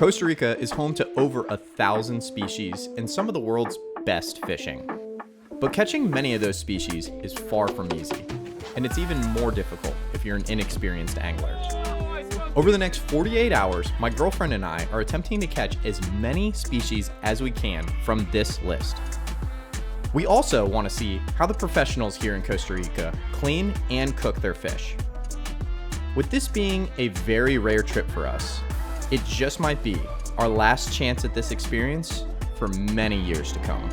Costa Rica is home to over 1,000 species and some of the world's best fishing. But catching many of those species is far from easy, and it's even more difficult if you're an inexperienced angler. Over the next 48 hours, my girlfriend and I are attempting to catch as many species as we can from this list. We also want to see how the professionals here in Costa Rica clean and cook their fish. With this being a very rare trip for us, it just might be our last chance at this experience for many years to come.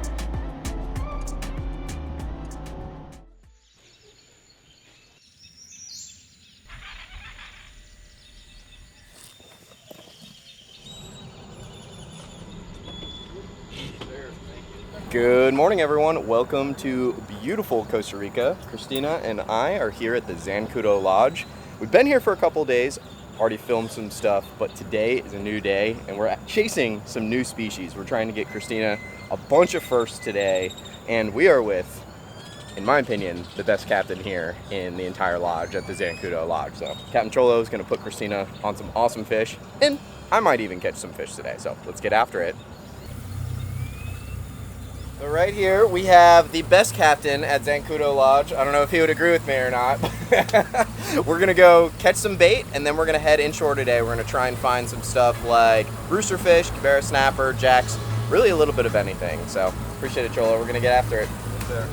Good morning, everyone. Welcome to beautiful Costa Rica. Christina and I are here at the Zancudo Lodge. We've been here for a couple days, already filmed some stuff, but today is a new day and we're chasing some new species. We're trying to get Christina a bunch of firsts today, and we are with, in my opinion, the best captain here in the entire lodge at the Zancudo Lodge. So Captain Cholo is going to put Christina on some awesome fish, and I might even catch some fish today. So let's get after it. So right here we have the best captain at Zancudo Lodge. I don't know if he would agree with me or not. We're gonna go catch some bait and then we're gonna head inshore today. We're gonna try and find some stuff like rooster fish, cabera snapper, jacks, really a little bit of anything. So appreciate it, Cholo. We're gonna get after it. Yes, sir.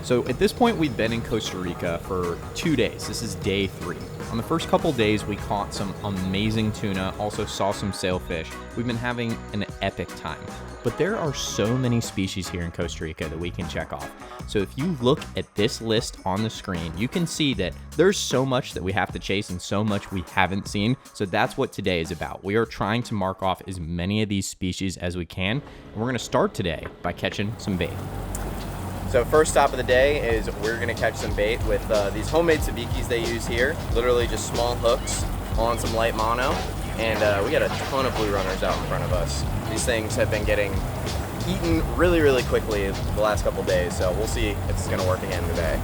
So at this point, we've been in Costa Rica for 2 days. This is day 3. On the first couple days, we caught some amazing tuna, also saw some sailfish. We've been having an epic time. But there are so many species here in Costa Rica that we can check off. So if you look at this list on the screen, you can see that there's so much that we have to chase and so much we haven't seen. So that's what today is about. We are trying to mark off as many of these species as we can. And we're gonna start today by catching some bait. So first stop of the day is we're gonna catch some bait with these homemade sabikis they use here. Literally just small hooks on some light mono. And we got a ton of blue runners out in front of us. These things have been getting eaten really, really quickly the last couple days. So we'll see if it's gonna work again today.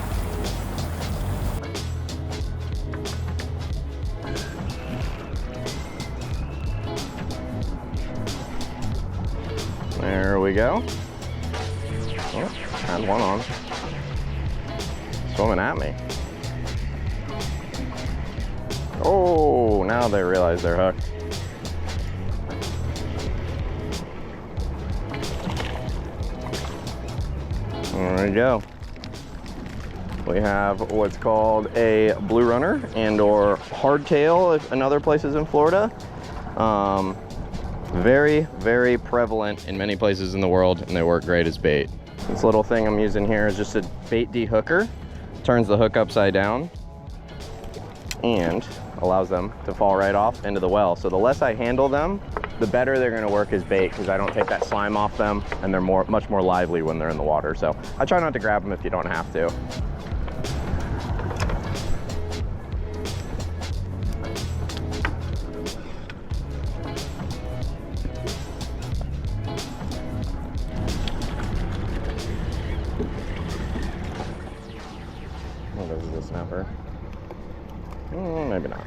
There we go. Oh, had one on. Swimming at me. Oh, now they realize they're hooked. There we go. We have what's called a blue runner and or hardtail in other places in Florida. Very, very prevalent in many places in the world, and they work great as bait. This little thing I'm using here is just a bait dehooker. Turns the hook upside down and allows them to fall right off into the well. So the less I handle them, the better they're gonna work as bait, because I don't take that slime off them and they're much more lively when they're in the water. So I try not to grab them if you don't have to. Snapper. Maybe not.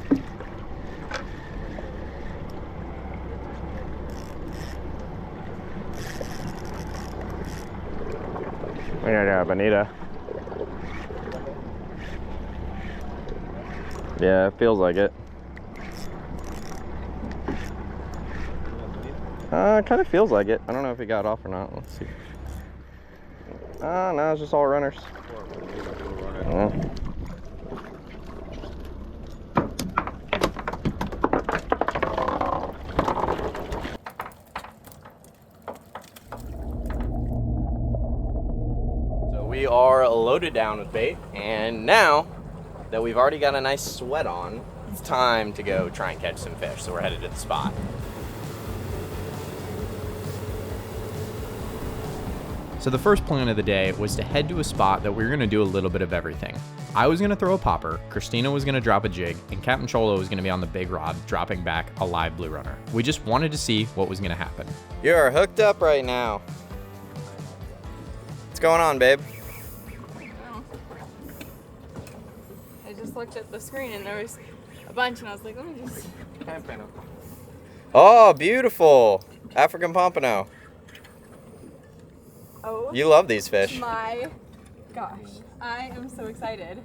We gotta have Bonita. Yeah, it feels like it. It kind of feels like it. I don't know if he got off or not. Let's see. No, it's just all runners. We are loaded down with bait, and now that we've already got a nice sweat on, it's time to go try and catch some fish. So we're headed to the spot. So the first plan of the day was to head to a spot that we were gonna do a little bit of everything. I was gonna throw a popper, Christina was gonna drop a jig, and Captain Cholo was gonna be on the big rod, dropping back a live blue runner. We just wanted to see what was gonna happen. You are hooked up right now. What's going on, babe? I just looked at the screen and there was a bunch, and I was like, let me just. Oh, beautiful. African pompano. Oh. You love these fish. My gosh. I am so excited.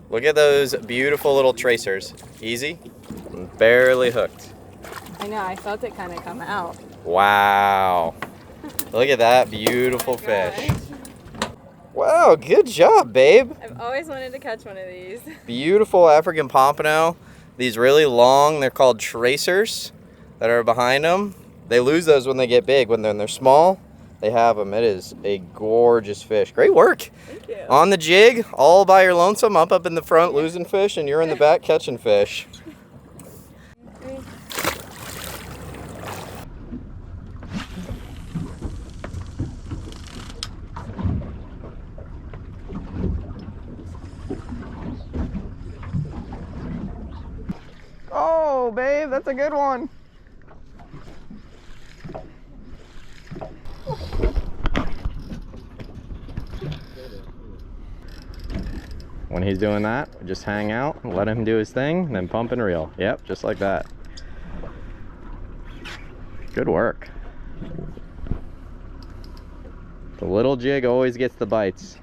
Look at those beautiful little tracers. Easy. Barely hooked. I know, I felt it kind of come out. Wow. Look at that beautiful Oh my fish. gosh. Wow, good job, babe. I've always wanted to catch one of these. Beautiful African pompano. These really long, they're called tracers that are behind them. They lose those when they get big. When they're small, they have them. It is a gorgeous fish. Great work. Thank you. On the jig, all by your lonesome, up in the front losing fish, and you're in the back catching fish. Oh, babe, that's a good one. When he's doing that, just hang out, let him do his thing, and then pump and reel. Yep, just like that. Good work. The little jig always gets the bites.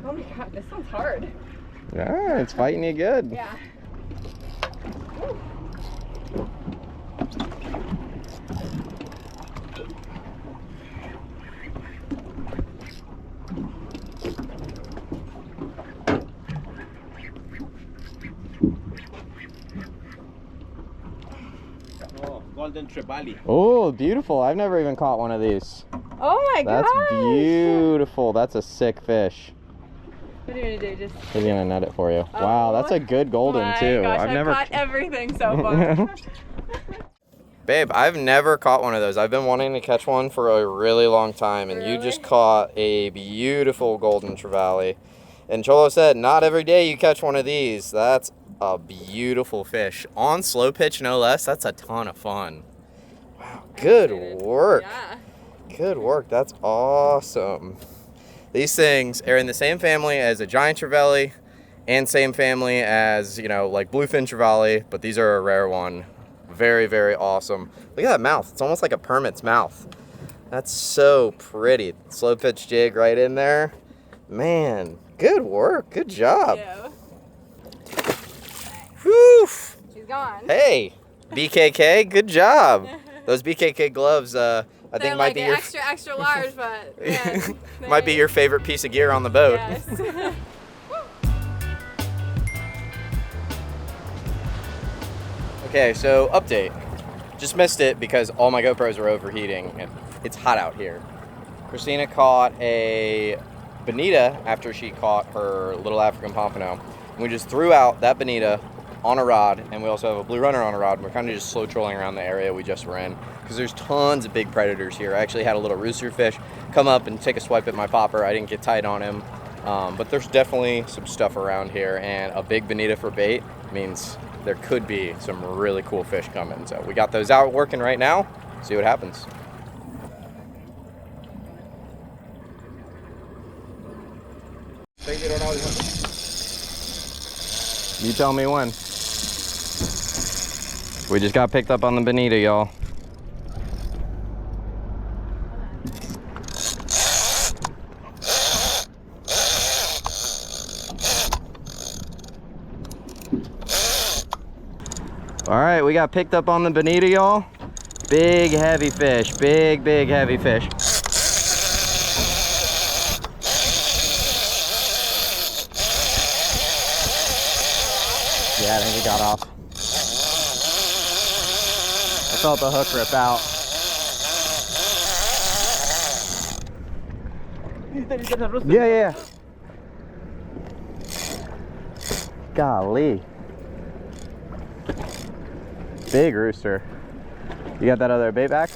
Oh my god, this one's hard. Yeah, it's fighting you good. Yeah. Golden Trevally. Oh, beautiful. I've never even caught one of these. Oh my god. That's beautiful. That's a sick fish. What are you gonna do? Just. He's gonna net it for you. Wow, that's a good golden my too. Gosh, I've never caught everything so far. Babe, I've never caught one of those. I've been wanting to catch one for a really long time, and you Really? just caught a beautiful golden trevally. And Cholo said, not every day you catch one of these. That's a beautiful fish. On slow pitch, no less. That's a ton of fun. Wow, good work. Yeah. Good work. That's awesome. These things are in the same family as a giant trevally and same family as, you know, like bluefin trevally, but these are a rare one. Very, very awesome. Look at that mouth. It's almost like a permit's mouth. That's so pretty. Slow pitch jig right in there. Man, good work. Good job. Thank you. Whew. He's gone. Hey, BKK, good job. Those BKK gloves, I think They're might like be an your extra large, but yeah, might be your favorite piece of gear on the boat. Yes. Okay, so update. Just missed it because all my GoPros were overheating and it's hot out here. Christina caught a bonita after she caught her little African pompano. And we just threw out that bonita on a rod, and we also have a blue runner on a rod. And we're kind of just slow trolling around the area we just were in because there's tons of big predators here. I actually had a little rooster fish come up and take a swipe at my popper. I didn't get tight on him, but there's definitely some stuff around here, and a big bonita for bait means there could be some really cool fish coming. So we got those out working right now. See what happens. You tell me when. We just got picked up on the bonita, y'all. All right, we got picked up on the bonita, y'all. Big, heavy fish. Big, big, heavy fish. Yeah, I think it got off. I felt the hook rip out. Yeah. Golly. Big rooster. You got that other bait back?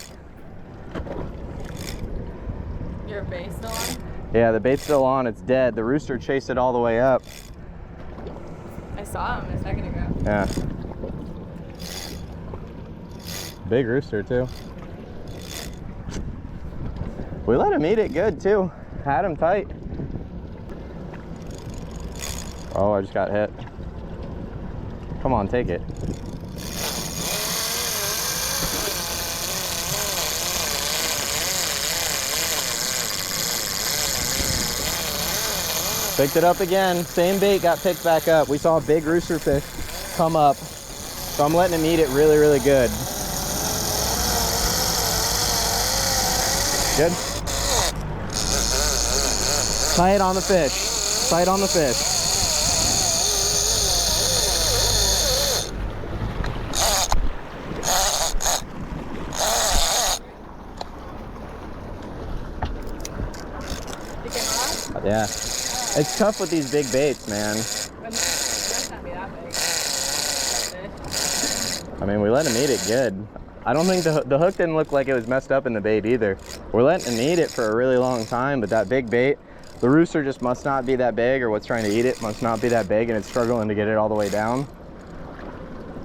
Your bait still on? Yeah, the bait's still on. It's dead. The rooster chased it all the way up. I saw him a second ago. Yeah. Big rooster too. We let him eat it good too. Had him tight. Oh, I just got hit. Come on, take it. Picked it up again. Same bait got picked back up. We saw a big rooster fish come up. So I'm letting him eat it really, really good. Good. Tight on the fish. Tight on the fish. Yeah. It's tough with these big baits, man. I mean, we let him eat it good. I don't think the hook didn't look like it was messed up in the bait either. We're letting him eat it for a really long time, but that big bait, the rooster just must not be that big, or what's trying to eat it must not be that big, and it's struggling to get it all the way down.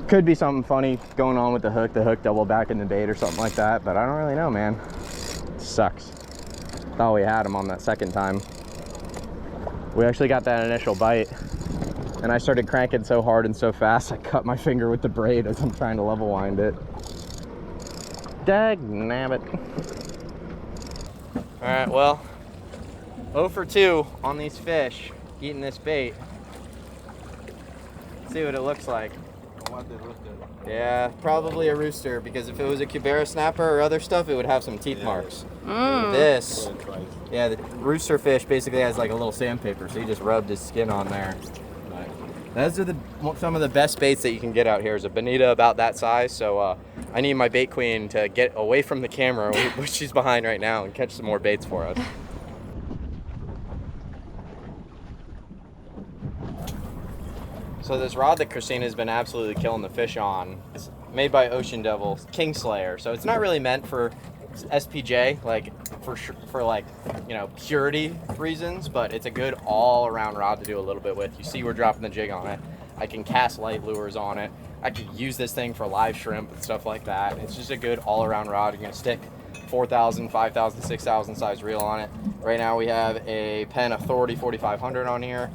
Could be something funny going on with the hook double back in the bait or something like that, but I don't really know, man. It sucks. Thought we had him on that second time. We actually got that initial bite, and I started cranking so hard and so fast I cut my finger with the braid as I'm trying to level wind it. Dagnabbit. All right, well, 0 for 2 on these fish eating this bait. Let's see what it looks like. Yeah, probably a rooster, because if it was a Cubera snapper or other stuff, it would have some teeth marks. This, yeah, the rooster fish basically has like a little sandpaper, so he just rubbed his skin on there. Those are some of the best baits that you can get out here. Is a bonita about that size, so I need my bait queen to get away from the camera, which she's behind right now, and catch some more baits for us. So this rod that Christina's been absolutely killing the fish on is made by Ocean Devil, Kingslayer. So it's not really meant for SPJ, like for like, you know, purity reasons, but it's a good all-around rod to do a little bit with. You see we're dropping the jig on it. I can cast light lures on it. I could use this thing for live shrimp and stuff like that. It's just a good all-around rod. You're gonna stick 4,000, 5,000, 6,000 size reel on it. Right now we have a Penn Authority 4500 on here,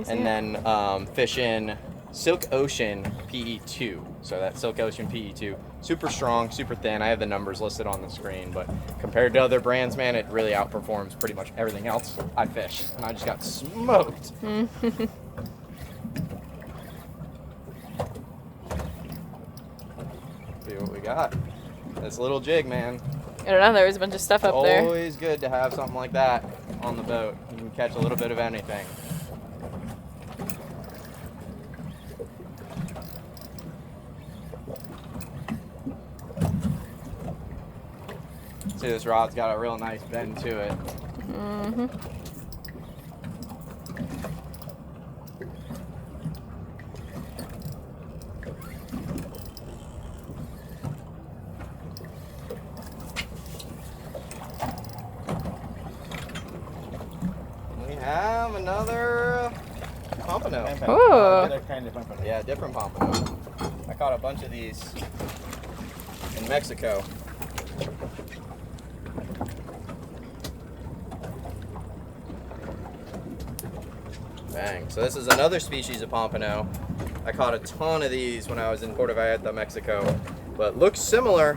and then fishing Silk Ocean PE2. So that's Silk Ocean PE2. Super strong, super thin. I have the numbers listed on the screen, but compared to other brands, man, it really outperforms pretty much everything else I fish. And I just got smoked. See what we got. This little jig, man. I don't know, there was a bunch of stuff up there. Always good to have something like that on the boat. You can catch a little bit of anything. See, this rod's got a real nice bend to it. We have another pompano. Ooh. Kind of pompano. Yeah, different pompano. I caught a bunch of these in Mexico. Bang. So this is another species of pompano. I caught a ton of these when I was in Puerto Vallarta, Mexico, but looks similar.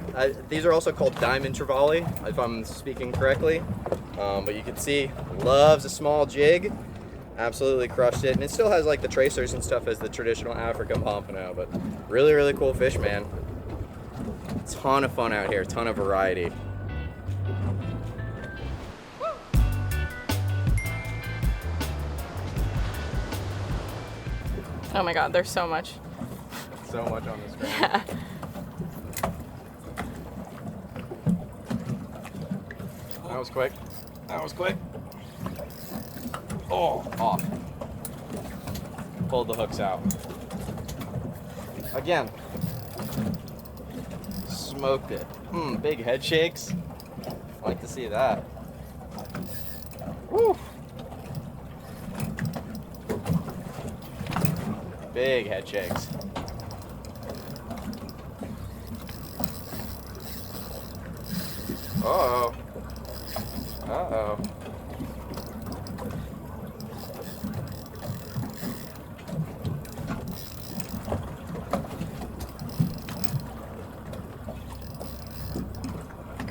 These are also called diamond trevally, if I'm speaking correctly. But you can see, loves a small jig. Absolutely crushed it, and it still has like the tracers and stuff as the traditional African pompano, but really, really cool fish, man. Ton of fun out here, ton of variety. Oh my god, there's so much. So much on the screen. Yeah. That was quick. That was quick. Oh, off. Pulled the hooks out. Again. Smoked it. Big head shakes. Like to see that. Woo. Big head shakes. Uh-oh. Uh-oh.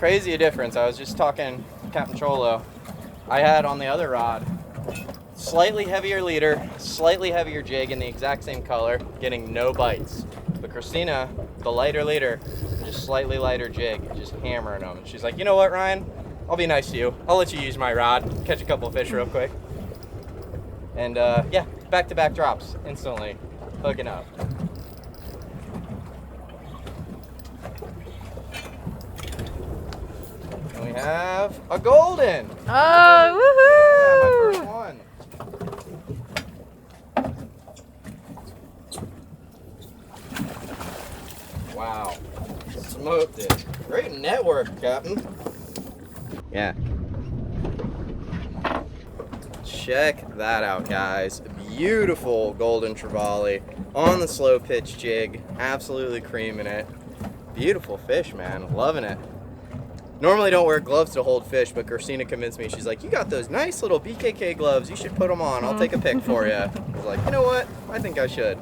crazy a difference. I was just talking to Captain Cholo. I had on the other rod, slightly heavier leader, slightly heavier jig in the exact same color, getting no bites. But Christina, the lighter leader, just slightly lighter jig, just hammering them. And she's like, you know what, Ryan? I'll be nice to you. I'll let you use my rod, catch a couple of fish real quick. And yeah, back-to-back drops instantly, hooking up. And we have a golden. Oh, Yeah, my first one. Wow, smoked it. Great network, Captain. Yeah. Check that out, guys. Beautiful golden trevally on the slow pitch jig. Absolutely creaming it. Beautiful fish, man. Loving it. Normally don't wear gloves to hold fish, but Christina convinced me. She's like, you got those nice little BKK gloves. You should put them on. I'll take a pic for you. I was like, you know what? I think I should.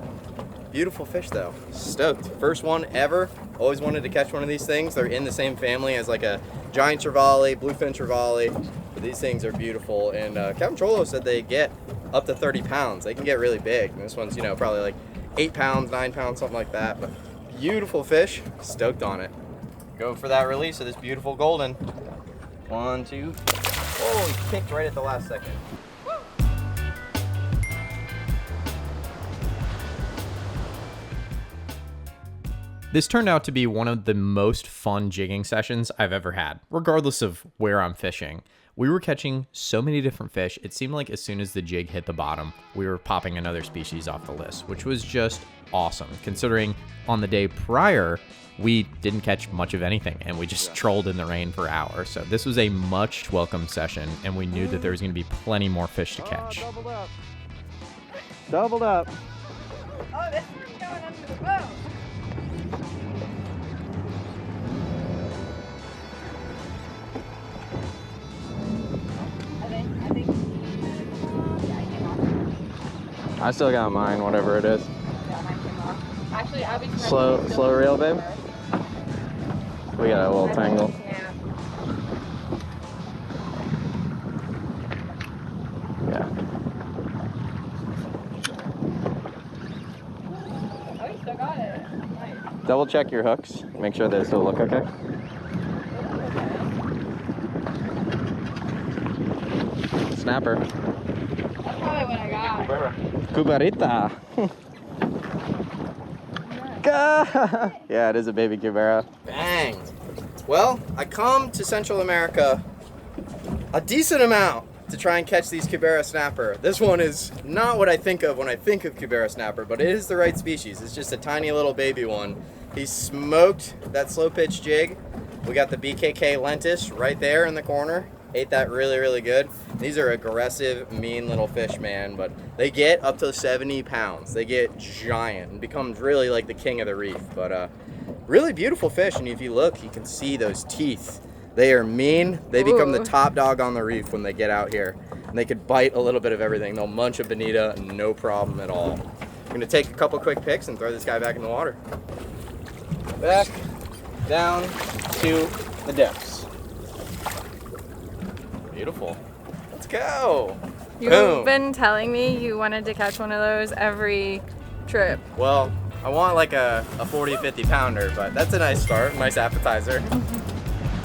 Beautiful fish, though. Stoked. First one ever. Always wanted to catch one of these things. They're in the same family as like a giant trevally, bluefin trevally. But these things are beautiful. And Captain Cholo said they get up to 30 pounds. They can get really big. And this one's, you know, probably like 8 pounds, 9 pounds, something like that. But beautiful fish. Stoked on it. Go for that release of this beautiful golden. 1, 2. Oh, he kicked right at the last second. This turned out to be one of the most fun jigging sessions I've ever had, regardless of where I'm fishing. We were catching so many different fish, it seemed like as soon as the jig hit the bottom, we were popping another species off the list, which was just awesome, considering on the day prior, we didn't catch much of anything, and we just trolled in the rain for hours. So this was a much welcome session, and we knew that there was going to be plenty more fish to catch. Doubled up. Doubled up. oh, this one's going under the boat. I think, yeah, I came off. I still got mine, whatever it is. Yeah, mine came off. Actually, I'll be Slow reel, babe. We got a little tangle. Yeah. Yeah. Oh, you still got it. Nice. Double check your hooks. Make sure they still look okay. Snapper. That's probably what I got. Cubarita. Yeah, it is a baby cubera. Bang. Well, I come to Central America a decent amount to try and catch these cubera snapper. This one is not what I think of when I think of cubera snapper, but it is the right species. It's just a tiny little baby one. He smoked that slow pitch jig. We got the BKK lentis right there in the corner. Ate that really, really good. These are aggressive, mean little fish, man, but they get up to 70 pounds. They get giant and becomes really like the king of the reef. But really beautiful fish, and if you look, you can see those teeth. They are mean. They become the top dog on the reef when they get out here. And they could bite a little bit of everything. They'll munch a bonita, no problem at all. I'm gonna take a couple quick picks and throw this guy back in the water. Back, down to the depths. Beautiful. Let's go. You've Boom. been telling me you wanted to catch one of those every trip. Well, I want like a 40, 50 pounder, but that's a nice start, nice appetizer.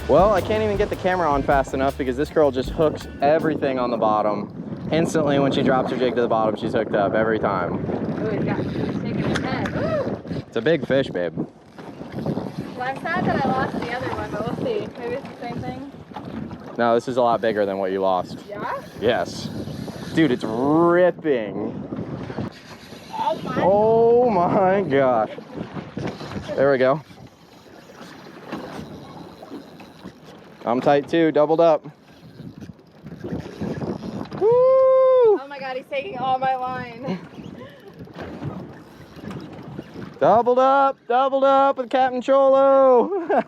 Well, I can't even get the camera on fast enough because this girl just hooks everything on the bottom. Instantly when she drops her jig to the bottom, she's hooked up every time. Ooh, he's taking his head. It's a big fish, babe. Well, I'm sad that I lost the other one, but we'll see. Maybe it's the same thing. No, this is a lot bigger than what you lost. Yeah? Yes. Dude, it's ripping. Oh my gosh. There we go. I'm tight too, doubled up. Woo! Oh my god, he's taking all my line. Doubled up with Captain Cholo.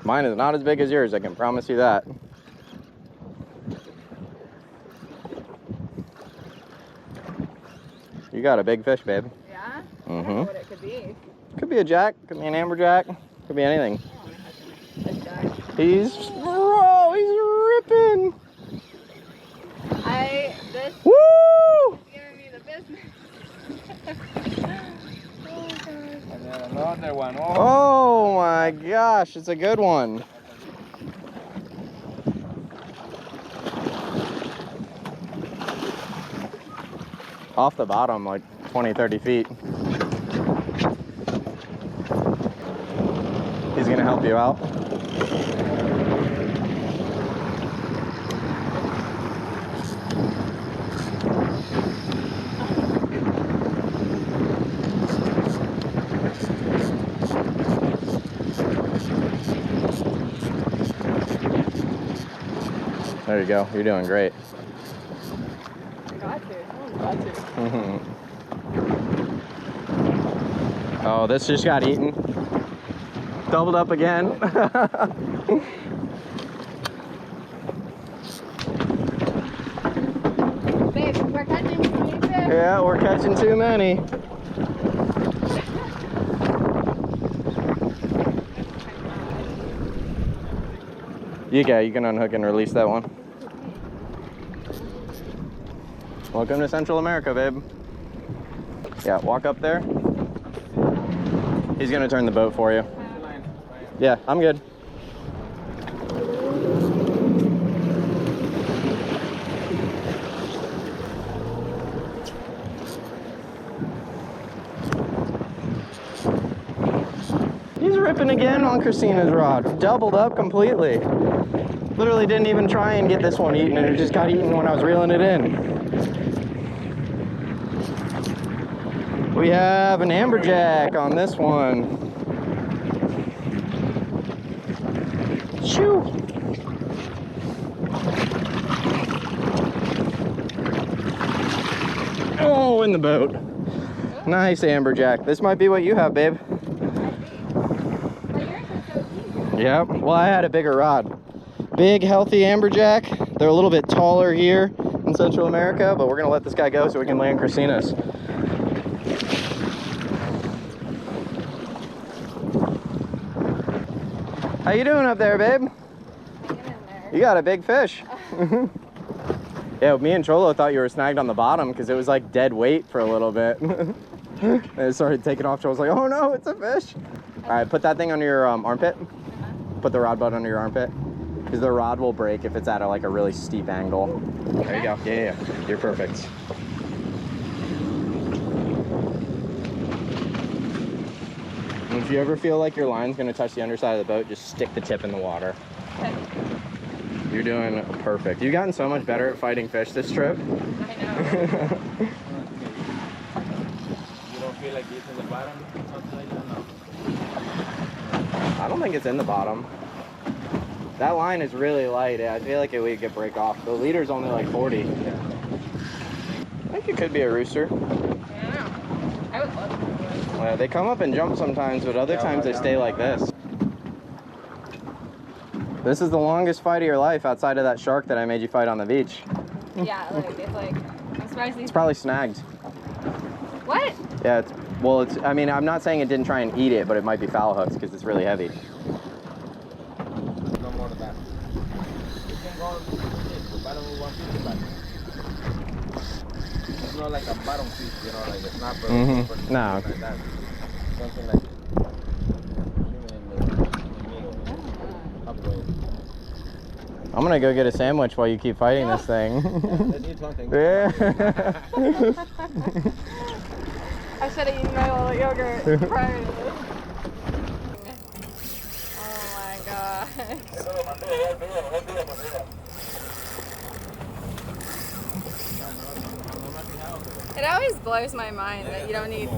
Mine is not as big as yours, I can promise you that. You got a big fish, babe. Yeah? I Mm-hmm. don't know what it could be. Could be a jack, could be an amberjack, could be anything. A He's ripping. This Woo! is giving me the business. Oh gosh. And then another one. Oh. Oh my gosh, it's a good one. Off the bottom, like 20, 30 feet. He's gonna help you out. There you go. You're doing great. Got to. Got to. Oh, this just got eaten. Doubled up again. Babe, we're catching too many fish. Yeah, we're catching too many. You can unhook and release that one. Welcome to Central America, babe. Yeah, walk up there. He's gonna turn the boat for you. Yeah, I'm good. He's ripping again on Christina's rod. Doubled up completely. Literally didn't even try and get this one eaten, and it just got eaten when I was reeling it in. We have an amberjack on this one. Shoo! Oh, in the boat. Nice amberjack. This might be what you have, babe. Yep. Well, I had a bigger rod. Big, healthy amberjack. They're a little bit taller here in Central America, but we're gonna let this guy go so we can land Christina's. How you doing up there, babe? You got a big fish. Yeah, me and Cholo thought you were snagged on the bottom because it was like dead weight for a little bit. And it started taking off. Cholo's like, oh no, it's a fish. All right, put that thing under your armpit. Put the rod butt under your armpit. Because the rod will break if it's at a really steep angle. There you go. Yeah. You're perfect. And if you ever feel like your line's going to touch the underside of the boat, just stick the tip in the water. Okay. You're doing perfect. You've gotten so much better at fighting fish this trip. I know. You don't feel like it's in the bottom? Something like that? No. I don't think it's in the bottom. That line is really light. I feel like it would get break off. The leader's only like 40. Yeah. I think it could be a rooster. I don't know. I would love to. They come up and jump sometimes, but other times they stay like this. This is the longest fight of your life outside of that shark that I made you fight on the beach. Yeah, I'm surprised these. It's probably snagged. What? Yeah, I mean, I'm not saying it didn't try and eat it, but it might be foul hooks because it's really heavy. No more of that. You can go on the bottom of 150, but it's not like a bottom fish, like a snapper. Mm-hmm. No. Like that. Something like I'm gonna go get a sandwich while you keep fighting this thing. Let's eat something. Yeah. I should have eaten my little yogurt prior to this. Oh my god. It always blows my mind that you don't need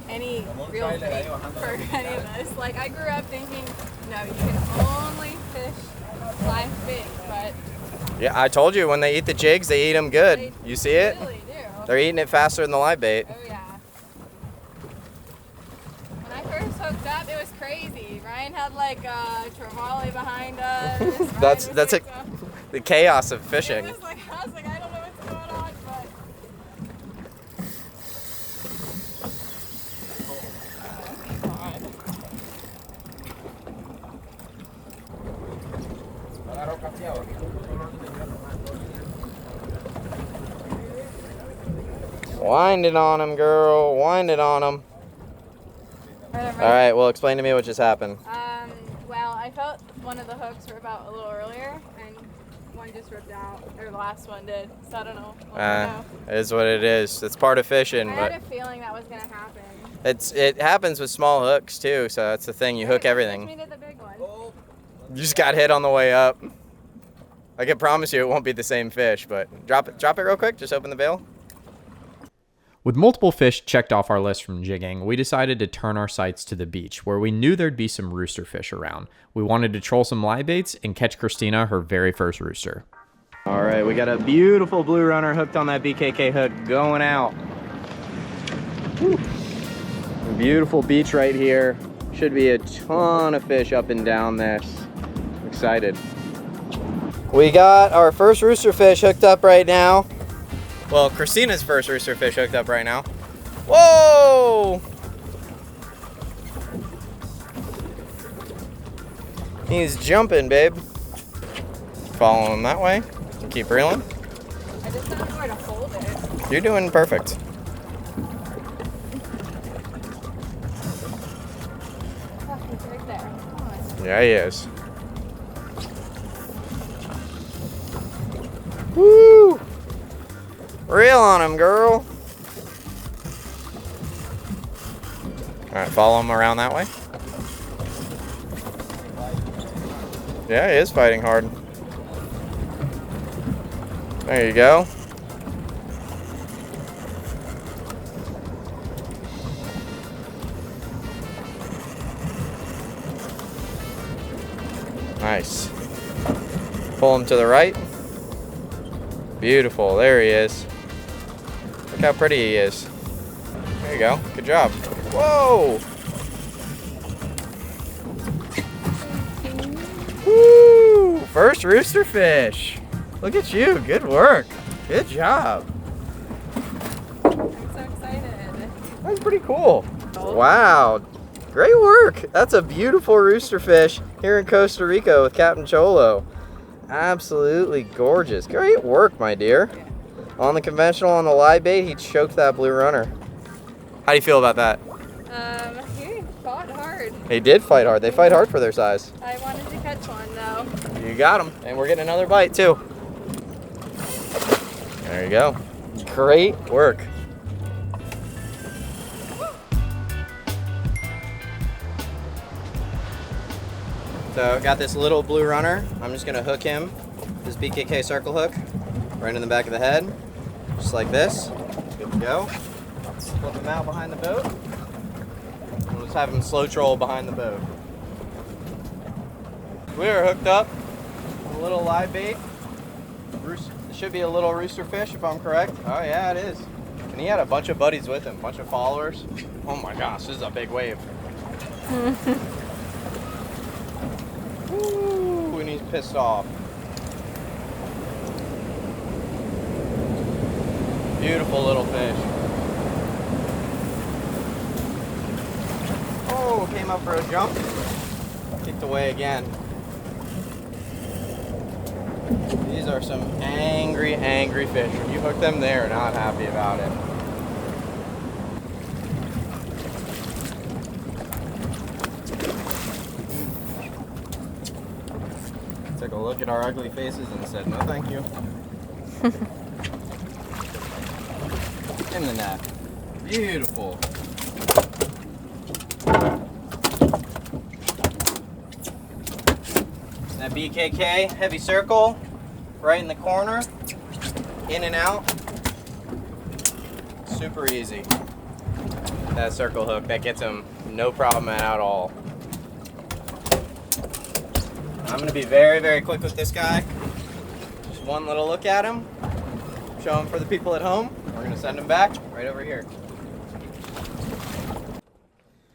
any real bait for any of this. Like, I grew up thinking, no, you can only fish live bait, but Yeah, I told you when they eat the jigs, they eat them good. they You see it? really do. They're eating it faster than the live bait. Oh yeah. When I first hooked up, it was crazy. Ryan had like a trevally behind us. That's Ryan was it. hooked up. The chaos of It fishing. was like, I was like, I don't know what's going on, but. Oh God. Wind it on him, girl. Wind it on him. All right, well, explain to me what just happened. Well, I felt one of the hooks rip out a little earlier, and one just ripped out, or the last one did, so I don't know. It is what it is. It's part of fishing. I But had a feeling that was going to happen. it happens with small hooks, too, so that's the thing. You hook everything. Catch me to the big one. You just got hit on the way up. I can promise you it won't be the same fish, but drop it real quick. Just open the bail. With multiple fish checked off our list from jigging, we decided to turn our sights to the beach, where we knew there'd be some rooster fish around. We wanted to troll some live baits and catch Christina her very first rooster. All right, we got a beautiful blue runner hooked on that BKK hook going out. Woo. Beautiful beach right here. Should be a ton of fish up and down this. I'm excited. We got our first rooster fish hooked up right now. Well, Christina's first rooster fish hooked up right now. Whoa! He's jumping, babe. Follow him that way. Keep reeling. I just don't know where to hold it. You're doing perfect. Oh, he's right there. Come on. Yeah, he is. Woo! Reel on him, girl. All right, follow him around that way. Yeah, he is fighting hard. There you go. Nice. Pull him to the right. Beautiful, there he is. Look how pretty he is. There you go, good job. Whoa! Woo! First rooster fish. Look at you, good work. Good job. I'm so excited. That's pretty cool. Wow, great work. That's a beautiful rooster fish here in Costa Rica with Captain Cholo. Absolutely gorgeous. Great work, my dear. On the conventional, on the live bait, he choked that blue runner. How do you feel about that? He fought hard. He did fight hard. They fight hard for their size. I wanted to catch one though. You got him. And we're getting another bite too. There you go. Great work. So got this little blue runner. I'm just gonna hook him, this BKK circle hook, right in the back of the head, just like this. Good to go. Let's flip him out behind the boat. We'll just have him slow troll behind the boat. We are hooked up with a little live bait. It should be a little rooster fish if I'm correct. Oh yeah, it is. And he had a bunch of buddies with him, a bunch of followers. Oh my gosh, this is a big wave. Ooh, and he's pissed off. Beautiful little fish. Oh, came up for a jump. Kicked away again. These are some angry, angry fish. When you hook them, they're not happy about it. Took a look at our ugly faces and said, no thank you. In the net. Beautiful. That BKK, heavy circle, right in the corner, in and out. Super easy. That circle hook, that gets him no problem at all. I'm gonna be very, very quick with this guy. Just one little look at him, show him for the people at home. We're gonna send him back right over here.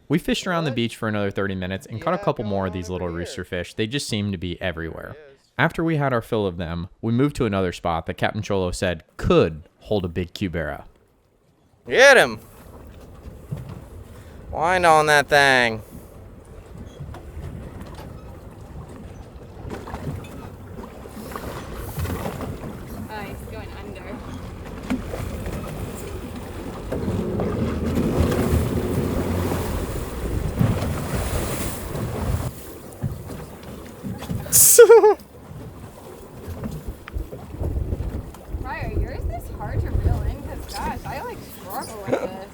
We fished around the beach for another 30 minutes and caught a couple more of these little rooster fish. They just seemed to be everywhere. After we had our fill of them, we moved to another spot that Captain Cholo said could hold a big cubera. Get him! Wind on that thing. Ryan, yours is hard to reel in because, gosh, I like struggle with this.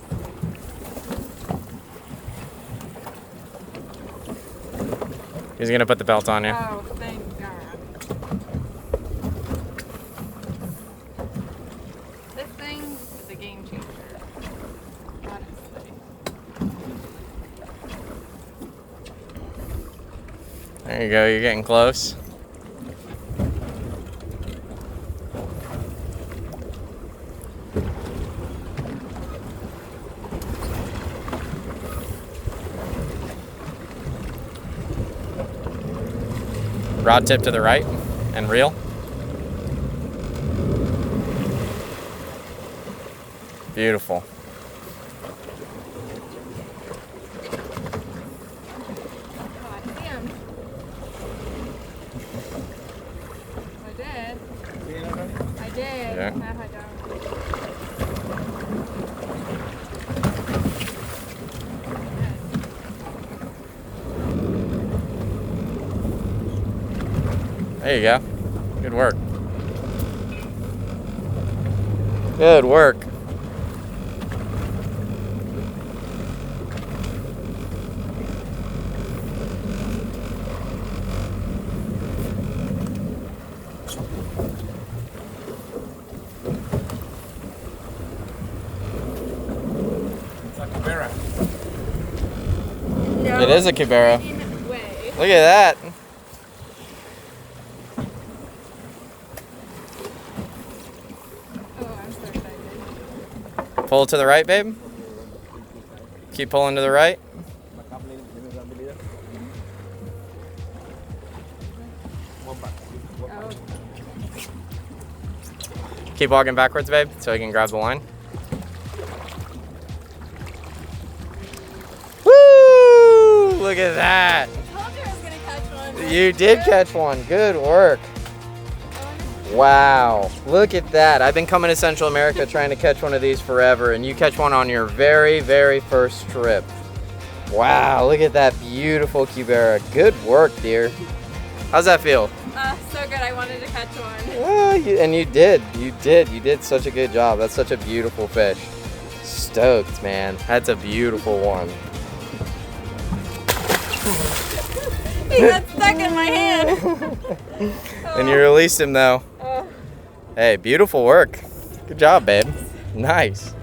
He's gonna put the belt on you. Oh, thank God. This thing is a game changer. Honestly. There you go, you're getting close. Rod tip to the right and reel. Beautiful. Oh, I see him. I did. Yeah. Now I don't. There you go. Good work. Good work. No It is a Kibera. fucking way. Look at that. Oh, I'm so excited. Pull to the right, babe. Keep pulling to the right. Oh, Keep walking backwards, babe, so he can grab the line. Woo! Look at that. I told you I was gonna catch one. You did catch one. Good work. Wow. Look at that. I've been coming to Central America trying to catch one of these forever, and you catch one on your very, very first trip. Wow. Look at that beautiful Kibera. Good work, dear. How's that feel? So good. I wanted to catch one. And you did. You did such a good job. That's such a beautiful fish. Stoked, man. That's a beautiful one. He got stuck in my hand. And you released him, though. Oh. Hey, beautiful work. Good job, babe. Nice.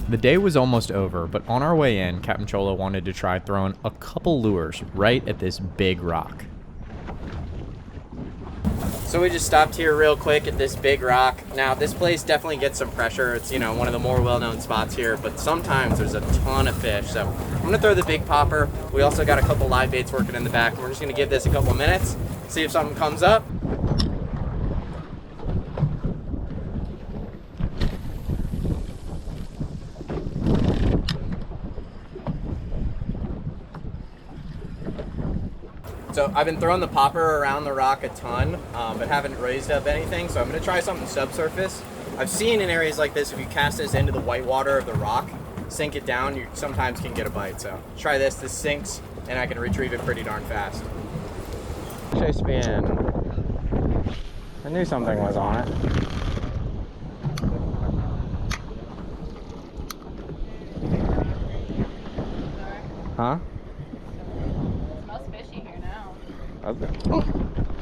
The day was almost over, but on our way in, Captain Cholo wanted to try throwing a couple lures right at this big rock. So we just stopped here real quick at this big rock. Now, this place definitely gets some pressure. It's, you know, one of the more well-known spots here, but sometimes there's a ton of fish. So I'm gonna throw the big popper. We also got a couple live baits working in the back. We're just gonna give this a couple minutes, see if something comes up. So I've been throwing the popper around the rock a ton, but haven't raised up anything. So I'm gonna try something subsurface. I've seen in areas like this, if you cast this into the white water of the rock, sink it down, you sometimes can get a bite. So try this, this sinks, and I can retrieve it pretty darn fast. Chase spin. I knew something was on it. Huh? Smells fishy here now. Okay. Oh,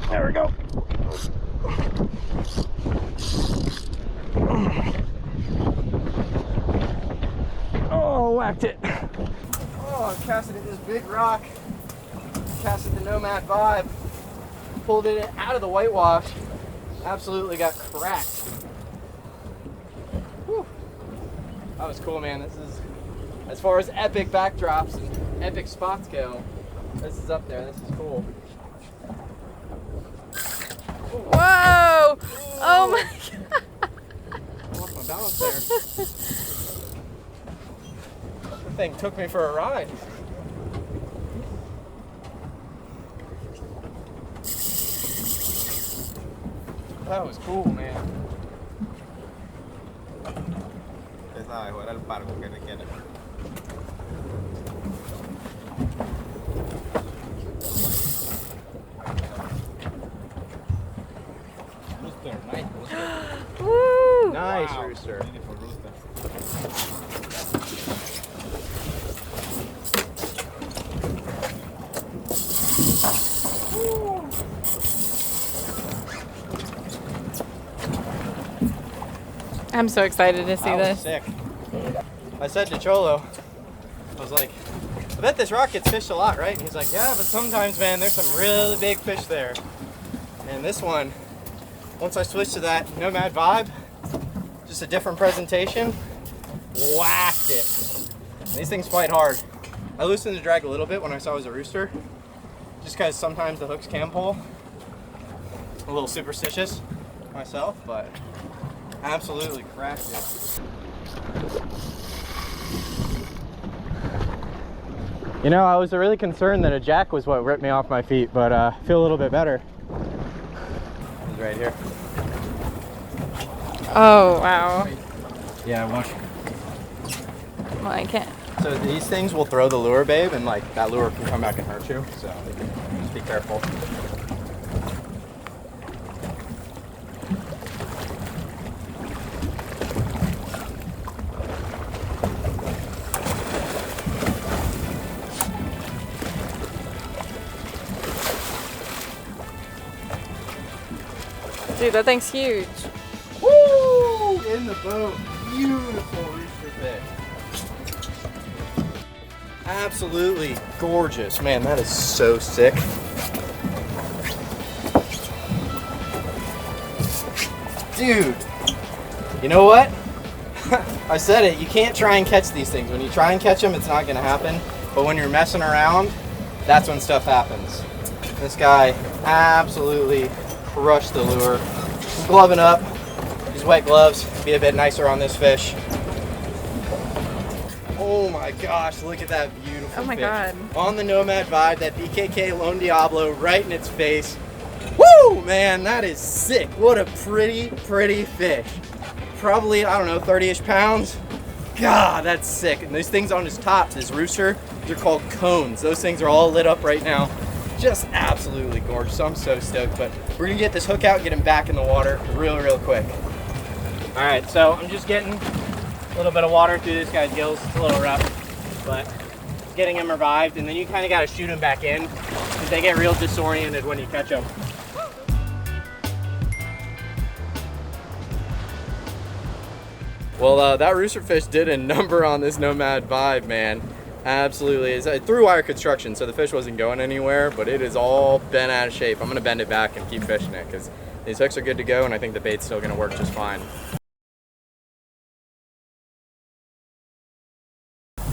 there we go. Oh, whacked it. Oh, I casted at this big rock. Casted the Nomad Vibe. Pulled it out of the whitewash. Absolutely got cracked. Whew. That was cool, man. This is, as far as epic backdrops and epic spots go, this is up there. This is cool. Whoa! Oh my God! I lost my balance there. The thing took me for a ride. That was cool, man. I'm so excited to see That was this. sick. I said to Cholo, I was like, I bet this rock gets fished a lot, right? And he's like, yeah, but sometimes, man, there's some really big fish there. And this one, once I switched to that Nomad vibe, just a different presentation, whacked it. And these things fight hard. I loosened the drag a little bit when I saw it was a rooster, just because sometimes the hooks can pull. A little superstitious myself, but absolutely cracked it. You know, I was really concerned that a jack was what ripped me off my feet, but I feel a little bit better. He's right here. Oh, wow. Yeah, watch. Well, I can't. So these things will throw the lure, babe, and like that lure can come back and hurt you, so just be careful. Dude, that thing's huge. Woo! In the boat. Beautiful rooster fish. Absolutely gorgeous. Man, that is so sick. Dude, you know what? I said it, you can't try and catch these things. When you try and catch them, it's not gonna happen. But when you're messing around, that's when stuff happens. This guy absolutely crushed the lure. I'm gloving up, these wet gloves, be a bit nicer on this fish. Oh my gosh, look at that beautiful Oh my fish. God. On the Nomad vibe, that BKK Lone Diablo right in its face. Woo, man, that is sick. What a pretty, pretty fish. Probably, I don't know, 30-ish pounds. God, that's sick. And those things on his tops, his rooster, they're called cones. Those things are all lit up right now. Just absolutely gorgeous. So I'm so stoked, but we're gonna get this hook out and get him back in the water real quick. All right, so I'm just getting a little bit of water through this guy's gills. It's a little rough, but getting him revived, and then you kind of got to shoot him back in because they get real disoriented when you catch them. Well, that rooster fish did a number on this Nomad vibe, man. Absolutely. It's through wire construction, so the fish wasn't going anywhere, but it is all bent out of shape. I'm going to bend it back and keep fishing it because these hooks are good to go, and I think the bait's still going to work just fine.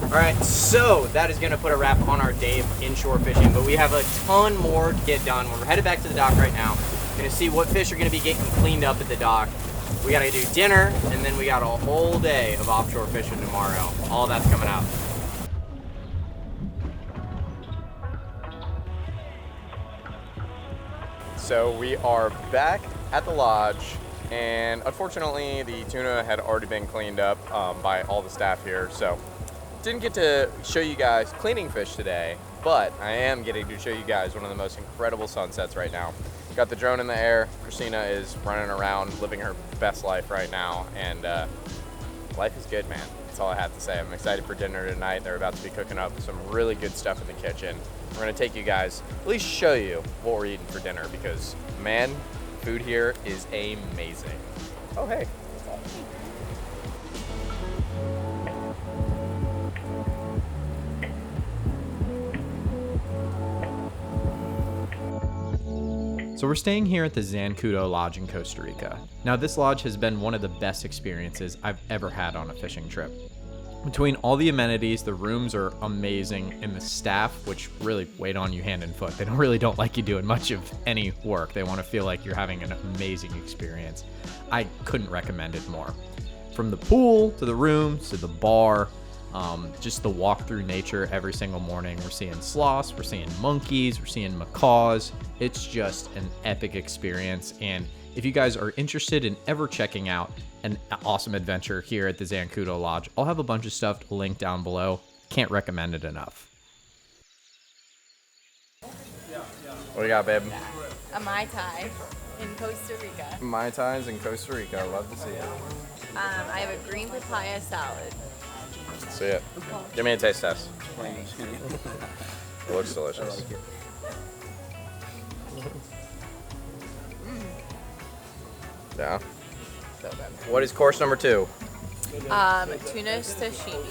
All right, so that is going to put a wrap on our day of inshore fishing, but we have a ton more to get done. We're headed back to the dock right now. We're going to see what fish are going to be getting cleaned up at the dock. We got to do dinner, and then we got a whole day of offshore fishing tomorrow. All that's coming out. So we are back at the lodge, and unfortunately the tuna had already been cleaned up by all the staff here, so didn't get to show you guys cleaning fish today, but I am getting to show you guys one of the most incredible sunsets right now. Got the drone in the air. Christina is running around living her best life right now, and life is good, man. That's all I have to say. I'm excited for dinner tonight. They're about to be cooking up some really good stuff in the kitchen. We're gonna take you guys, at least show you what we're eating for dinner, because man, food here is amazing. Oh, hey. So we're staying here at the Zancudo Lodge in Costa Rica. Now this lodge has been one of the best experiences I've ever had on a fishing trip. Between all the amenities, the rooms are amazing, and the staff, which really wait on you hand and foot. They really don't like you doing much of any work. They want to feel like you're having an amazing experience. I couldn't recommend it more. From the pool, to the rooms, to the bar, just the walk through nature every single morning. We're seeing sloths, we're seeing monkeys, we're seeing macaws. It's just an epic experience. And if you guys are interested in ever checking out an awesome adventure here at the Zancudo Lodge, I'll have a bunch of stuff linked down below. Can't recommend it enough. What do you got, babe? A Mai Tai in Costa Rica. Mai Tais in Costa Rica. I love to see it. I have a green papaya salad. See it. Give me a taste test. It looks delicious. Yeah. so good. What is course number 2? Tuna sashimi.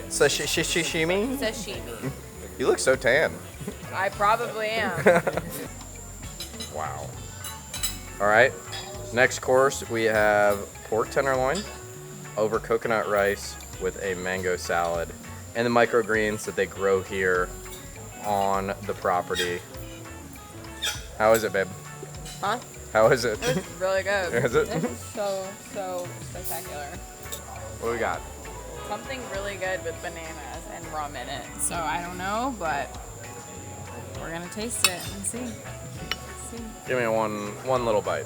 Sashimi? Sashimi. You look so tan. I probably am. Wow. All right. Next course, we have pork tenderloin over coconut rice with a mango salad and the microgreens that they grow here on the property. How is it, babe? Huh? How is it? It was really good. Is it? This is so spectacular. What we got? Something really good with bananas and rum in it. So I don't know, but we're gonna taste it and see. Give me one little bite.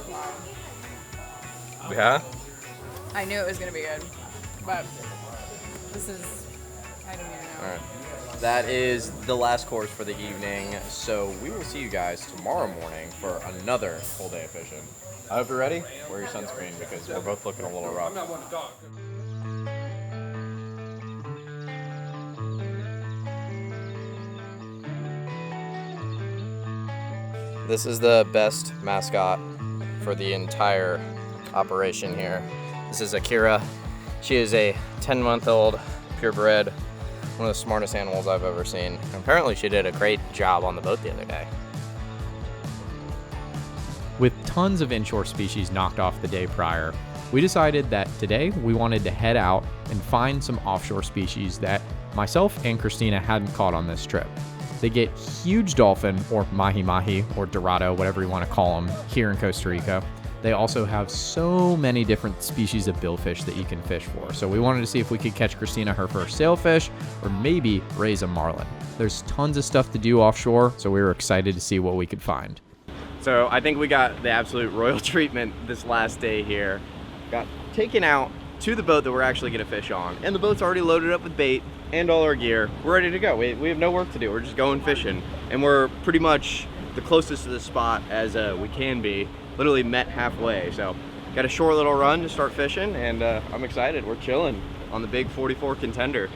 Wow. Yeah? I knew it was gonna be good, but this is, I don't even know. All right. That is the last course for the evening, so we will see you guys tomorrow morning for another full day of fishing. I hope you're ready. Wear your sunscreen because we're both looking a little rough. This is the best mascot for the entire operation here. This is Akira. She is a 10-month-old purebred, one of the smartest animals I've ever seen. And apparently she did a great job on the boat the other day. With tons of inshore species knocked off the day prior, we decided that today we wanted to head out and find some offshore species that myself and Christina hadn't caught on this trip. They get huge dolphin, or mahi-mahi, or dorado, whatever you want to call them, here in Costa Rica. They also have so many different species of billfish that you can fish for. So we wanted to see if we could catch Christina her first sailfish, or maybe raise a marlin. There's tons of stuff to do offshore, so we were excited to see what we could find. So I think we got the absolute royal treatment this last day here. Got taken out to the boat that we're actually gonna fish on. And the boat's already loaded up with bait and all our gear. We're ready to go. We have no work to do. We're just going fishing. And we're pretty much the closest to the spot as we can be. Literally met halfway. So got a short little run to start fishing, and I'm excited. We're chilling on the big 44 contender.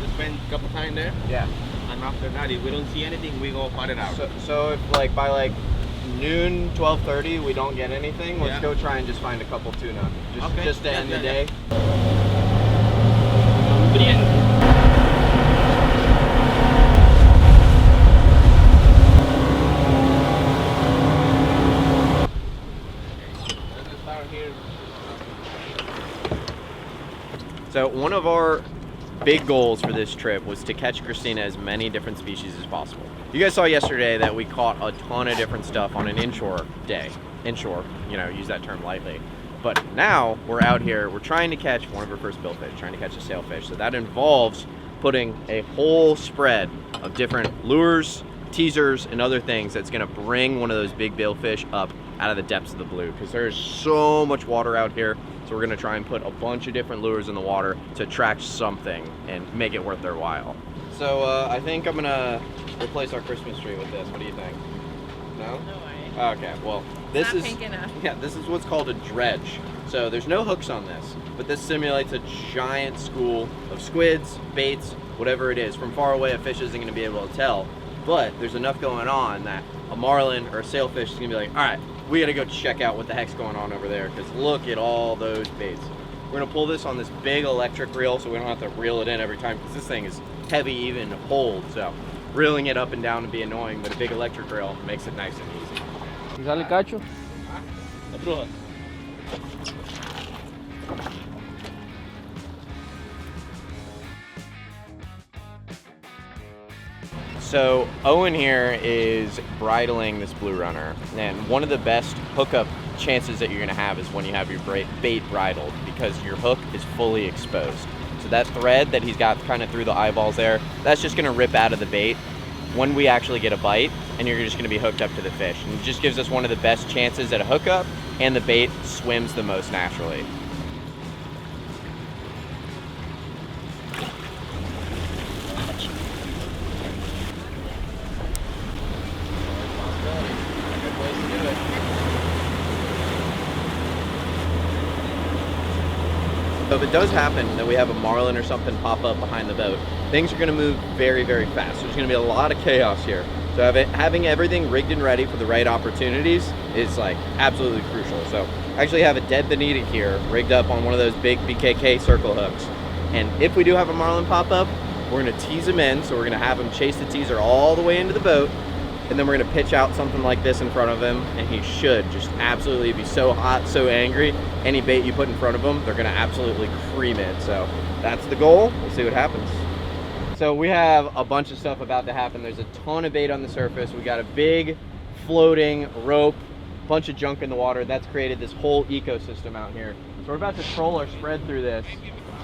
We spend a couple time there, Yeah. and after that, if we don't see anything, we go pot it out. So if like by noon, 12:30, we don't get anything, let's Yeah. go try and just find a couple tuna. Just to end the day. So one of our big goals for this trip was to catch Christina as many different species as possible. You guys saw yesterday that we caught a ton of different stuff on an inshore day. Inshore, use that term lightly. But now we're out here, we're trying to catch one of our first billfish, trying to catch a sailfish. So that involves putting a whole spread of different lures, teasers, and other things that's gonna bring one of those big billfish up out of the depths of the blue, because there's so much water out here. So we're gonna try and put a bunch of different lures in the water to attract something and make it worth their while. So I think I'm gonna replace our Christmas tree with this. What do you think? No? Okay, well, this is pink enough. Yeah, this is what's called a dredge. So there's no hooks on this, but this simulates a giant school of squids, baits, whatever it is. From far away, a fish isn't gonna be able to tell, but there's enough going on that a marlin or a sailfish is gonna be like, all right, we gotta go check out what the heck's going on over there, because look at all those baits. We're gonna pull this on this big electric reel so we don't have to reel it in every time, because this thing is heavy even to hold. So reeling it up and down would be annoying, but a big electric reel makes it nice and easy. ¿Y sale cacho? La bruja. So Owen here is bridling this blue runner, and one of the best hookup chances that you're gonna have is when you have your bait bridled, because your hook is fully exposed. So that thread that he's got kind of through the eyeballs there, that's just gonna rip out of the bait when we actually get a bite, and you're just gonna be hooked up to the fish. And it just gives us one of the best chances at a hookup, and the bait swims the most naturally. So if it does happen that we have a marlin or something pop up behind the boat, things are going to move very, very fast. There's going to be a lot of chaos here. So having everything rigged and ready for the right opportunities is like absolutely crucial. So I actually have a dead bonita here rigged up on one of those big BKK circle hooks. And if we do have a marlin pop up, we're gonna tease him in. So we're gonna have him chase the teaser all the way into the boat. And then we're gonna pitch out something like this in front of him, and he should just absolutely be so hot, so angry. Any bait you put in front of him, they're gonna absolutely cream it. So that's the goal. We'll see what happens. So we have a bunch of stuff about to happen. There's a ton of bait on the surface. We got a big floating rope, bunch of junk in the water. That's created this whole ecosystem out here. So we're about to troll our spread through this.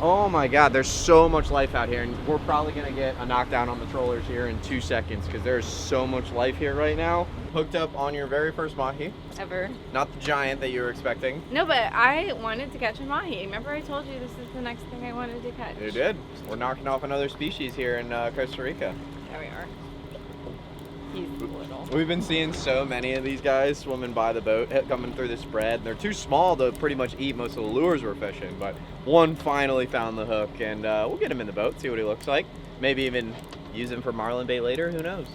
Oh my God, there's so much life out here, and we're probably gonna get a knockdown on the trollers here in 2 seconds because there's so much life here right now. Hooked up on your very first mahi. Ever. Not the giant that you were expecting. No, but I wanted to catch a mahi. Remember I told you this is the next thing I wanted to catch? You did. We're knocking off another species here in Costa Rica. There we are. He's little. We've been seeing so many of these guys swimming by the boat, coming through the spread. They're too small to pretty much eat most of the lures we're fishing, but one finally found the hook, and we'll get him in the boat, see what he looks like. Maybe even use him for marlin bait later, who knows?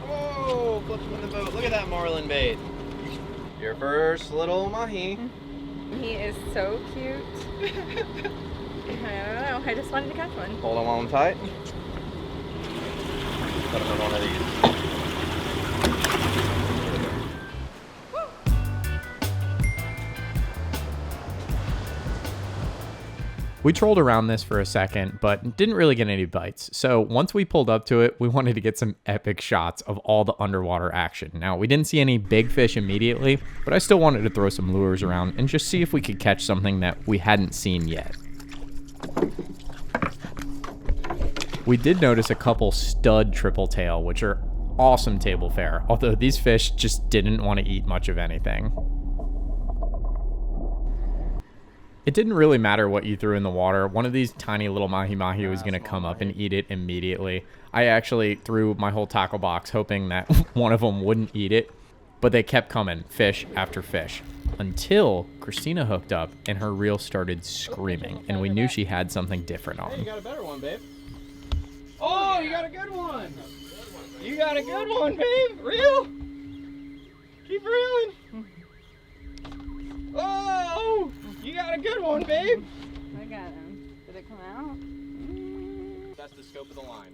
Whoa, flips him in the boat. Look at that marlin bait. Your first little mahi. He is so cute. I don't know, I just wanted to catch one. Hold him on tight. Put him in one of these. We trolled around this for a second, but didn't really get any bites. So once we pulled up to it, we wanted to get some epic shots of all the underwater action. Now, we didn't see any big fish immediately, but I still wanted to throw some lures around and just see if we could catch something that we hadn't seen yet. We did notice a couple stud triple tail, which are awesome table fare, although these fish just didn't want to eat much of anything. It didn't really matter what you threw in the water. One of these tiny little mahi-mahi was going to come up and eat it immediately. I actually threw my whole tackle box hoping that one of them wouldn't eat it, but they kept coming, fish after fish, until Christina hooked up and her reel started screaming, and we knew she had something different on. Hey, you got a better one, babe. Oh, you got a good one. You got a good one, babe. Reel. Keep reeling. Oh, you got a good one, babe. I got him. Did it come out? That's the scope of the line.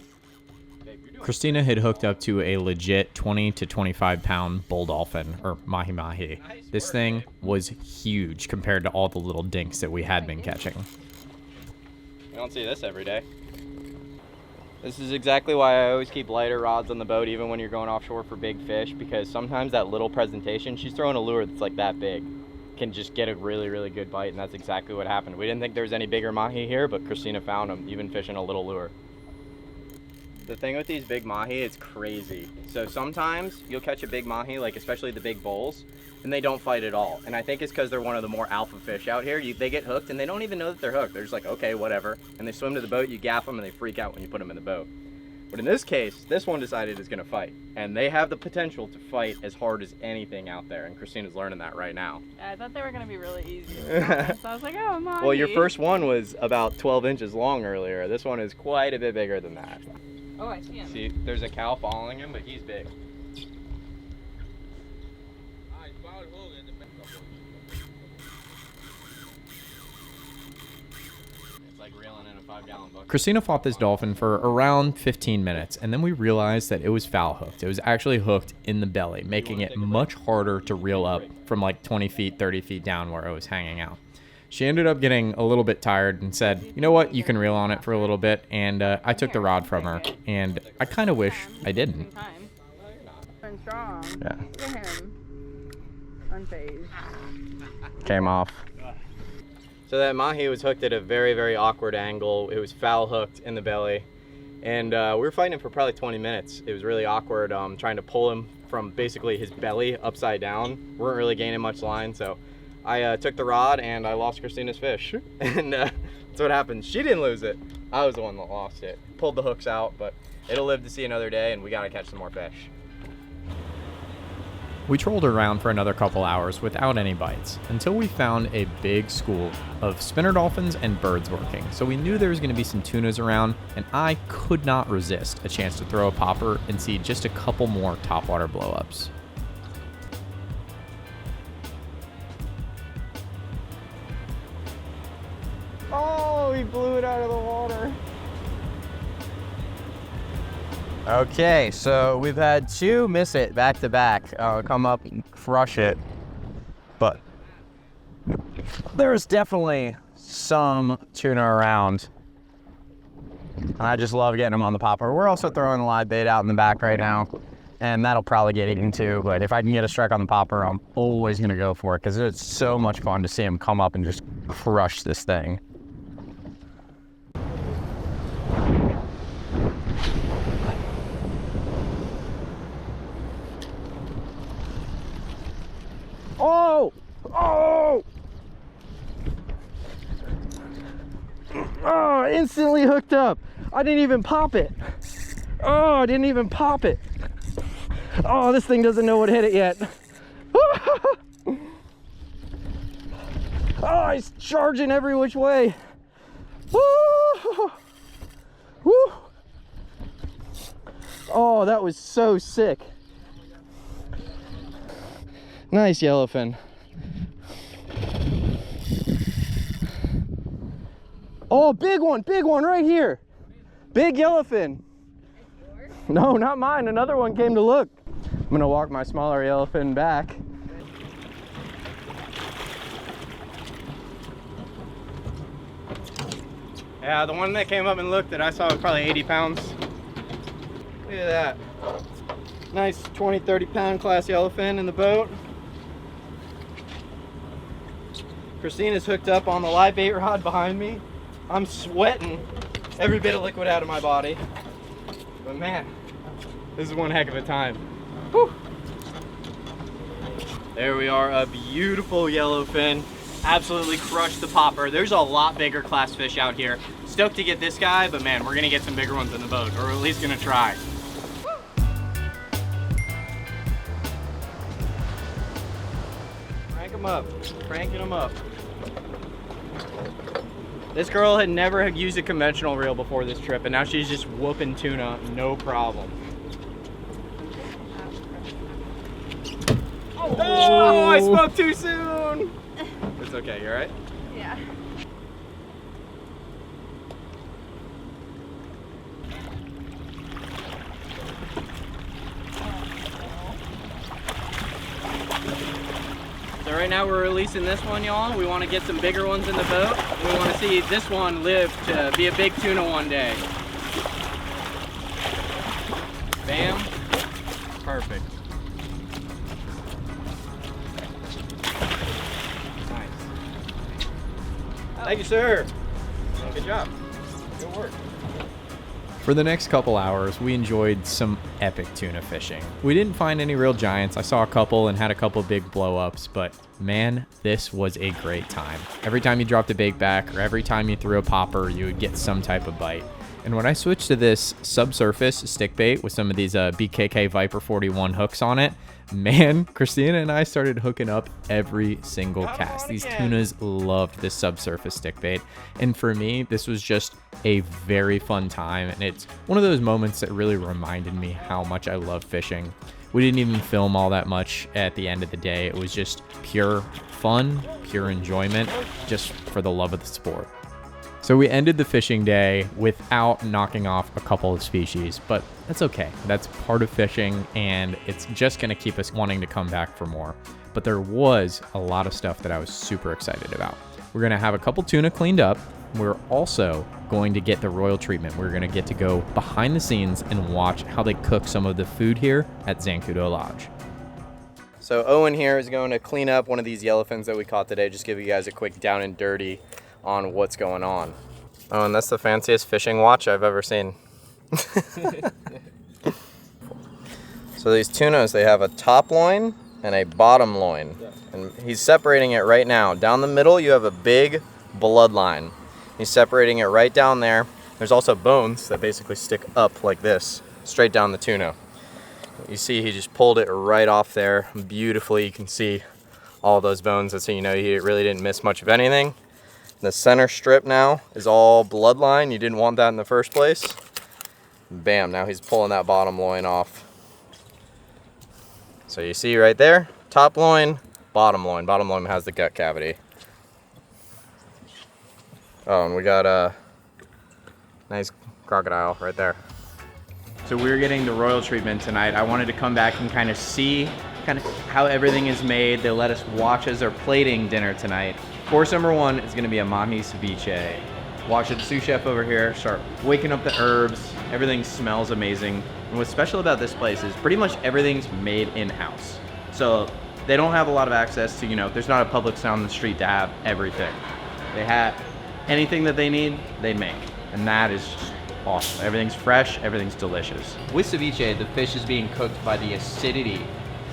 Babe, you're doing Christina had hooked up to a legit 20 to 25 pound bull dolphin, or mahi-mahi. This thing was huge compared to all the little dinks that we had been catching. You don't see this every day. This is exactly why I always keep lighter rods on the boat even when you're going offshore for big fish, because sometimes that little presentation, she's throwing a lure that's like that big, can just get a really, really good bite, and that's exactly what happened. We didn't think there was any bigger mahi here, but Christina found them, even fishing a little lure. The thing with these big mahi, it's crazy. So sometimes you'll catch a big mahi, like especially the big bulls, and they don't fight at all. And I think it's because they're one of the more alpha fish out here. They get hooked and they don't even know that they're hooked. They're just like, okay, whatever. And they swim to the boat, you gaff them, and they freak out when you put them in the boat. But in this case, this one decided it's gonna fight. And they have the potential to fight as hard as anything out there. And Christina's learning that right now. Yeah, I thought they were gonna be really easy. So I was like, oh, mahi. Well, your first one was about 12 inches long earlier. This one is quite a bit bigger than that. Oh, I see him. See, there's a cow following him, but he's big. It's like reeling in a 5-gallon bucket. Christina fought this dolphin for around 15 minutes, and then we realized that it was foul hooked. It was actually hooked in the belly, making it much harder to reel up from like 20 feet, 30 feet down where it was hanging out. She ended up getting a little bit tired and said, you know what, you can reel on it for a little bit, and I took the rod from her, and I kind of wish I didn't. I'm strong. Yeah. Look at him. Unfazed. Came off. So that mahi was hooked at a very, very awkward angle. It was foul hooked in the belly, and we were fighting him for probably 20 minutes. It was really awkward, trying to pull him from basically his belly upside down. We weren't really gaining much line, so I took the rod and I lost Christina's fish. And that's what happened. She didn't lose it. I was the one that lost it. Pulled the hooks out, but it'll live to see another day, and we gotta catch some more fish. We trolled around for another couple hours without any bites until we found a big school of spinner dolphins and birds working. So we knew there was going to be some tunas around, and I could not resist a chance to throw a popper and see just a couple more topwater blowups. Oh, he blew it out of the water. Okay, so we've had two miss it back to back, come up and crush it. But there's definitely some tuna around. And I just love getting them on the popper. We're also throwing a live bait out in the back right now, and that'll probably get eaten too. But if I can get a strike on the popper, I'm always gonna go for it because it's so much fun to see him come up and just crush this thing. Oh! Oh! Oh, instantly hooked up. I didn't even pop it. Oh, I didn't even pop it. Oh, this thing doesn't know what hit it yet. Oh, he's charging every which way. Woo! Woo! Oh, that was so sick. Nice yellowfin. Oh, big one right here. Big yellowfin. No, not mine. Another one came to look. I'm gonna walk my smaller yellowfin back. Yeah, the one that came up and looked that I saw was probably 80 pounds. Look at that. Nice 20, 30 pound class yellowfin in the boat. Christina's hooked up on the live bait rod behind me. I'm sweating every bit of liquid out of my body. But man, this is one heck of a time. Whew. There we are, a beautiful yellowfin. Absolutely crushed the popper. There's a lot bigger class fish out here. Stoked to get this guy, but man, we're gonna get some bigger ones in the boat, or at least gonna try. Crank them up, cranking them up. This girl had never used a conventional reel before this trip, and now she's just whooping tuna, no problem. Oh, I spoke too soon! It's okay, you alright? Yeah. So right now we're releasing this one, y'all. We want to get some bigger ones in the boat. We want to see this one live to be a big tuna one day. Bam. Perfect. Nice. Thank you, sir. Good job. Good work. For the next couple hours, we enjoyed some epic tuna fishing. We didn't find any real giants. I saw a couple and had a couple big blow-ups, but man, this was a great time. Every time you dropped a bait back or every time you threw a popper, you would get some type of bite. And when I switched to this subsurface stick bait with some of these BKK Viper 41 hooks on it, man, Christina and I started hooking up every single cast. These tunas loved this subsurface stick bait. And for me, this was just a very fun time. And it's one of those moments that really reminded me how much I love fishing. We didn't even film all that much at the end of the day. It was just pure fun, pure enjoyment, just for the love of the sport. So we ended the fishing day without knocking off a couple of species, but that's okay. That's part of fishing, and it's just gonna keep us wanting to come back for more. But there was a lot of stuff that I was super excited about. We're gonna have a couple tuna cleaned up. We're also going to get the royal treatment. We're gonna get to go behind the scenes and watch how they cook some of the food here at Zancudo Lodge. So Owen here is going to clean up one of these yellowfins that we caught today. Just give you guys a quick down and dirty on what's going on. Oh, and that's the fanciest fishing watch I've ever seen. So these tunas, they have a top loin and a bottom loin. Yeah. And he's separating it right now. Down the middle, you have a big bloodline. He's separating it right down there. There's also bones that basically stick up like this, straight down the tuna. You see he just pulled it right off there beautifully. You can see all those bones. That's how you know he really didn't miss much of anything. The center strip now is all bloodline. You didn't want that in the first place. Bam, now he's pulling that bottom loin off. So you see right there, top loin, bottom loin. Bottom loin has the gut cavity. Oh, and we got a nice crocodile right there. So we're getting the royal treatment tonight. I wanted to come back and kind of see how everything is made. They let us watch as they're plating dinner tonight. Course number 1 is gonna be a mahi ceviche. Watch the sous chef over here start waking up the herbs. Everything smells amazing. And what's special about this place is pretty much everything's made in-house. So they don't have a lot of access to, there's not a Publix down the street to have everything. They have anything that they need, they make. And that is just awesome. Everything's fresh, everything's delicious. With ceviche, the fish is being cooked by the acidity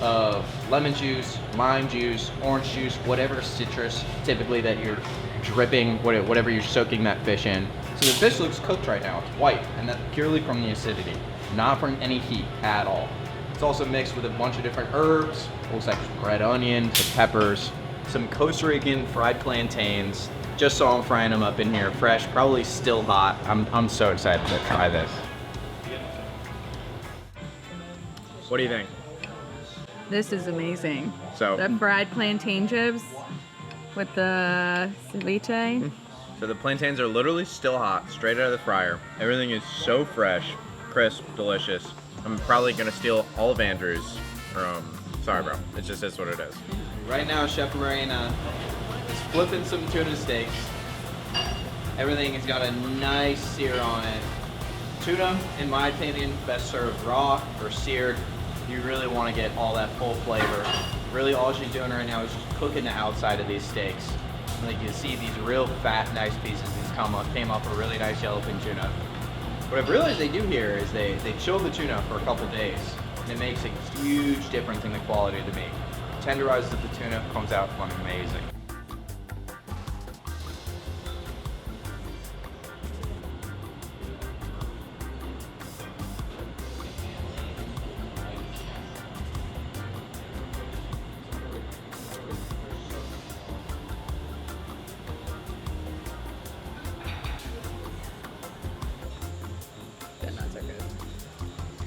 of lemon juice, lime juice, orange juice, whatever citrus typically that you're dripping, whatever you're soaking that fish in. So the fish looks cooked right now. It's white, and that's purely from the acidity, not from any heat at all. It's also mixed with a bunch of different herbs. Looks like red onion, some peppers, some Costa Rican fried plantains. Just saw them frying them up in here, fresh, probably still hot. I'm so excited to try this. What do you think? This is amazing. So The fried plantain chips with the ceviche. So the plantains are literally still hot, straight out of the fryer. Everything is so fresh, crisp, delicious. I'm probably gonna steal all of Andrew's. Sorry, bro. It just is what it is. Right now, Chef Marina is flipping some tuna steaks. Everything has got a nice sear on it. Tuna, in my opinion, best served raw or seared. You really want to get all that full flavor. Really, all she's doing right now is just cooking the outside of these steaks. Like you see these real fat, nice pieces. These came off a really nice yellowfin tuna. What I've realized they do here is they chill the tuna for a couple days, and it makes a huge difference in the quality of the meat. Tenderizes the tuna, comes out amazing.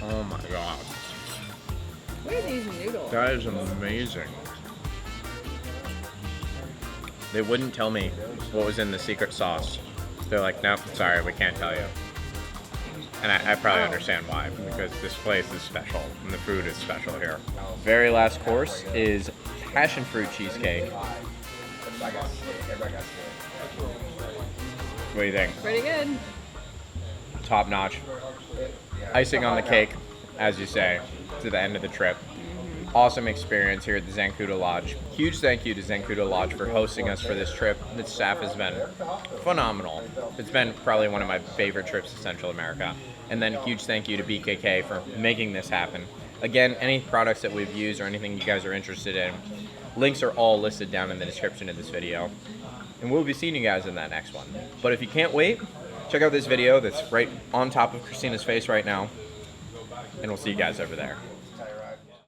Oh my god. Look at these noodles. That is amazing. They wouldn't tell me what was in the secret sauce. They're like, nope, sorry, we can't tell you. And I probably understand why, because this place is special and the food is special here. Very last course is passion fruit cheesecake. What do you think? Pretty good. Top notch. Icing on the cake, as you say, to the end of the trip. Awesome experience here at the Zancudo Lodge. Huge thank you to Zancudo Lodge for hosting us for this trip. The staff has been phenomenal. It's been probably one of my favorite trips to Central America. And then huge thank you to BKK for making this happen. Again, any products that we've used or anything you guys are interested in, links are all listed down in the description of this video. And we'll be seeing you guys in that next one. But if you can't wait, check out this video that's right on top of Christina's face right now. And we'll see you guys over there.